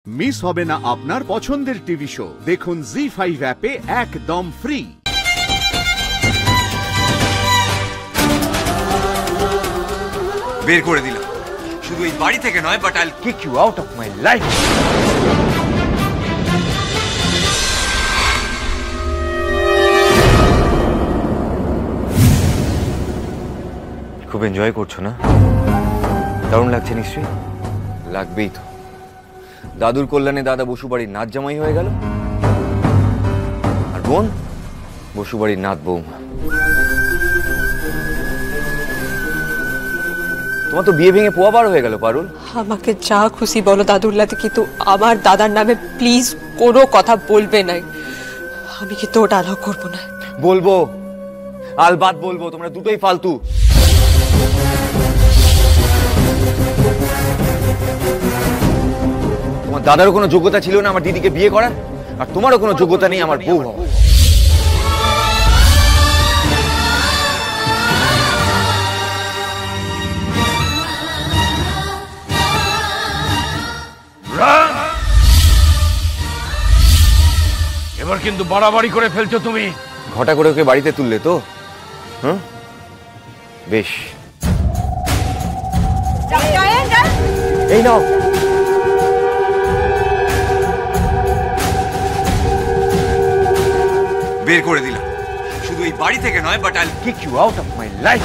Miss হবে না আপনার পছন্দের টিভি শো। দেখুন জি5 অ্যাপে একদম ফ্রি। বের করে দিলাম, শুধু এই বাড়ি থেকে নয়, but I'll kick you out of my life. খুব এনজয় করছো না? দারুণ লাগছে নিশ্চয়ই। লাগবেই তো, দাদুর কল্যাণে দাদা বসুবাড়ির নাচ জামাই হয়ে গেল, আর বোন বসুবাড়ির নাথ বৌমা। তোমার তো বিয়ে ভেঙে পোয়া বার হয়ে গেল পারুল। আমাকে যা খুশি বলো দাদুল্লাতে, কিন্তু আমার দাদার নামে প্লিজ কোনো কথা বলবে না। আমি কিন্তু ওটা অ্যালাউ করবো না। বলবো, আলবাত বলবো, তোমরা দুটোই ফালতু। তোমার দাদারও কোনো যোগ্যতা ছিল না আমার দিদিকে বিয়ে করার, আর তোমারও কোনো যোগ্যতা নেই আমার বউ হওয়ার। এবার কিন্তু বাড়াবাড়ি করে ফেলছো তুমি। ঘটা করে ওকে বাড়িতে তুললে তো? হ্যাঁ, বেশ। এই নাও। বের করে দিলাম, শুধু এই বাড়ি থেকে নয়, but I'll kick you out of my life.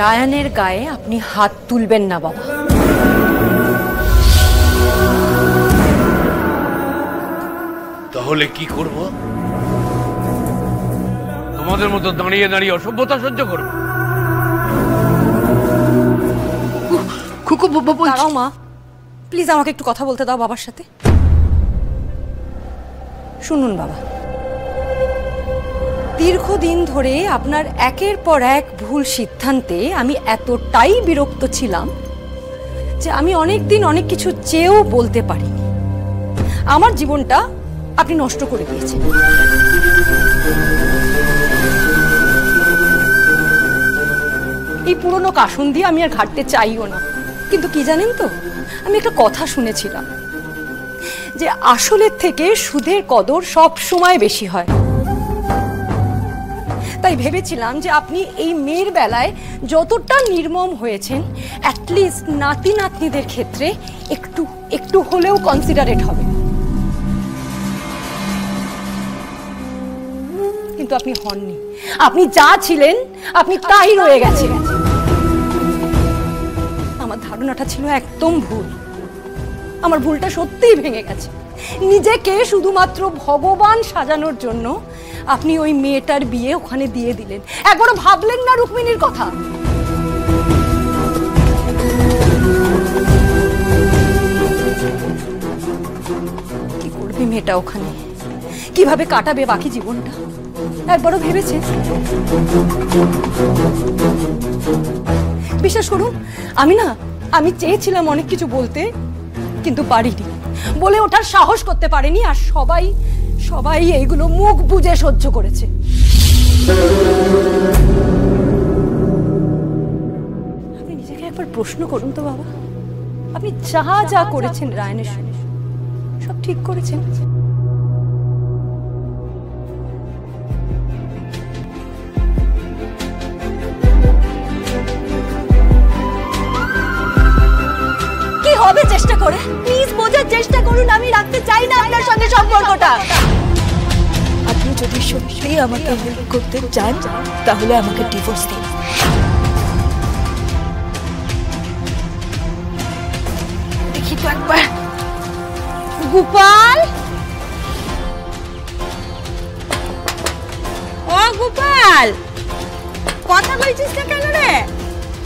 রায়ানের গায়ে আপনি হাত তুলবেন না বাবা। তাহলে কি করব? তোমাদের মতো দাঁড়িয়ে দাঁড়িয়ে অসভ্যতা সহ্য করব? দাঁড়াও মা, প্লিজ আমাকে একটু কথা বলতে দাও বাবার সাথে। শুনুন বাবা, দীর্ঘদিন ধরে আপনার একের পর এক ভুল সিদ্ধান্তে আমি এতটাই বিরক্ত ছিলাম যে আমি অনেকদিন অনেক কিছু চেয়েও বলতে পারিনি। আমার জীবনটা আপনি নষ্ট করে দিয়েছেন। এই পুরনো কাসুন দিয়ে আমি আর ঘাটতে চাইও না, কিন্তু কি জানেন তো, আমি একটা কথা শুনেছিলাম যে আসলের থেকে সুদের কদর সব সময় বেশি হয়। তাই ভেবেছিলাম যে আপনি এই মেয়ের বেলায় যতটা নির্মম হয়েছেন, অ্যাটলিস্ট নাতি নাতনিদের ক্ষেত্রে একটু একটু হলেও কনসিডারেট হবে। কিন্তু আপনি হননি। আপনি যা ছিলেন আপনি তাই রয়ে গেছেন। আমার ধারণাটা ছিল একদম ভুল। আমার ভুলটা সত্যিই ভেঙে গেছে। নিজেকে শুধুমাত্র ভগবান সাজানোর জন্য আপনি ওই মেয়েটার বিয়ে ওখানে দিয়ে দিলেন। একবারও ভাবলেন না রুক্মিণীর কথা? কি করবে মেয়েটা ওখানে, কিভাবে কাটাবে বাকি জীবনটা, একবারও ভেবেছে? বিশ্বাস করুন, আমি চেয়েছিলাম অনেক কিছু বলতে, কিন্তু পারিনি, বলে ওঠার সাহস করতে পারেনি। আর সবাই এইগুলো মুখ বুজে সহ্য করেছে। আপনি নিজেকে একবার প্রশ্ন করুন তো বাবা, আপনি যা যা করেছেন রায়ানের সঙ্গে সব ঠিক করেছেন? কি হবে চেষ্টা করে? প্লিজ বোঝার চেষ্টা করুন, আমি রাখতে চাই না আপনার সঙ্গে সম্পর্কটা। আপনি যদি সত্যিই আমাকে হেল্প করতে চান তাহলে আমাকে ডিভোর্স দিন। একবার। গোপাল, ও গোপাল, কথা বলছিস না কেন রে?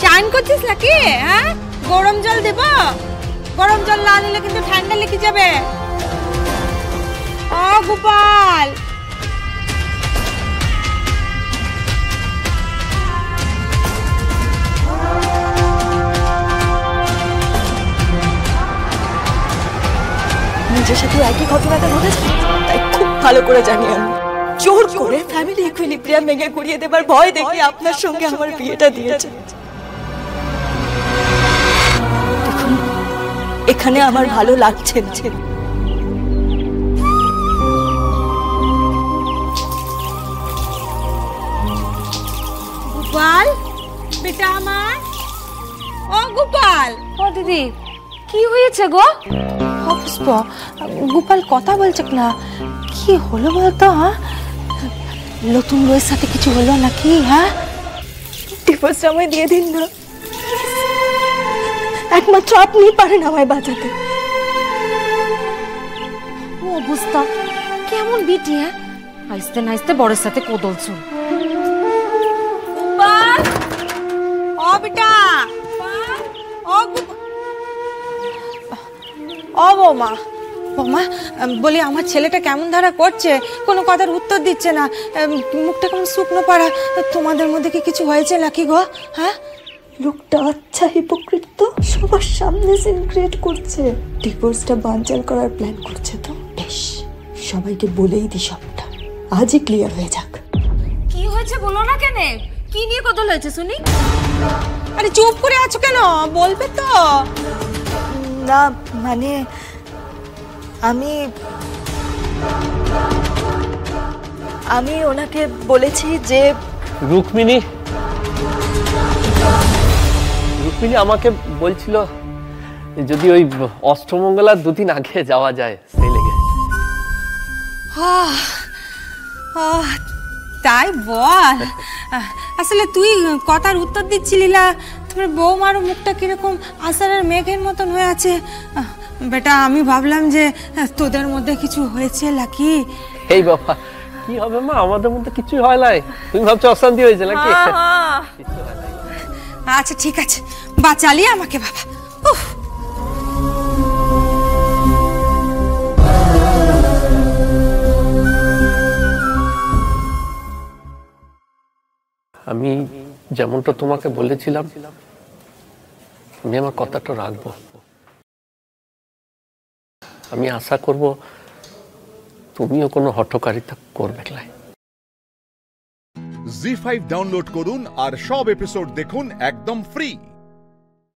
চান করছিস নাকি? হ্যাঁ, গরম জল দেব? গরম জল না দিলে কিন্তু ঠান্ডা লেগে যাবে। ও গোপাল, নিজের সাথে একই ঘটনাটা ঘটেছে, তাই খুব ভালো করে জানি আমি। জোর করে ফ্যামিলি ইকুইলিব্রিয়াম ভেঙে গুড়িয়ে দেবার ভয় দেখে আপনার সঙ্গে আমার বিয়েটা দিয়েছে। দেখুন, এখানে আমার ভালো লাগছে না। গোপাল বেটা আমার, ও গোপাল। ও দিদি, কি হয়েছে গো? পুষ্প, গোপাল কথা বলছে না, কি হলো বলতো? হ্যাঁ, নতুন বউয়ের সাথে কিছু হলো নাকি? হ্যাঁ, ডিভোর্সটা আমায় দিয়ে দিন না, একমাত্র আপনিই পারেন আমায় বাঁচাতে। ও অবস্থা কেমন বিটি? হ্যাঁ, আইসতে নাইসতে বড়ের সাথে কোদল চুল। গোপাল, ও বেটা, ও ও বৌমা, বৌমা বলি আমার ছেলেটা কেমন ধারা করছে, কোনো কথার উত্তর দিচ্ছে না, মুখটা কেমন শুকনো পাড়া। তোমাদের মধ্যে কি কিছু হয়েছে নাকি গো? হ্যাঁ, লোকটা আচ্ছা হিপোক্রিট তো, সবার সামনে সিন ক্রিয়েট করছে, ডিভোর্সটা বানচাল করার প্ল্যান করছে। তো বেশ, সবাইকে বলেই দি সবটা, আজই ক্লিয়ার হয়ে যাক। কি হয়েছে বলো না কেন? কি নিয়ে কোদল হয়েছে শুনি? আরে চুপ করে আছো কেন, বলবে তো? না মানে আমি ওনাকে বলেছি যে রুক্মিণী আমাকে বলছিল যদি ওই অষ্টমঙ্গলার দুদিন আগে যাওয়া যায়, সেই লেগে। তাই বল, আসলে তুই কথার উত্তর দিচ্ছিলি না, তোমার বৌমারও মুখটা কিরকম আষাঢ়ের মেঘের মতন হয়ে আছে। বেটা আমি ভাবলাম যে তোদের মধ্যে কিছু হয়েছে নাকি। এই বাবা, কি হবে মা, আমাদের মধ্যে কিছুই হয় নাই। তুমি ভাবছো অশান্তি হয়েছে নাকি? আচ্ছা ঠিক আছে, বাঁচালি আমাকে বাবা। উফ, আমি যেমনটা তোমাকে বলেছিলাম, আমি আমার কথাটা রাখবো। আমি আশা করব তুমিও কোনো হঠকারিতা করবে না। জি5 ডাউনলোড করুন আর সব এপিসোড দেখুন একদম ফ্রি।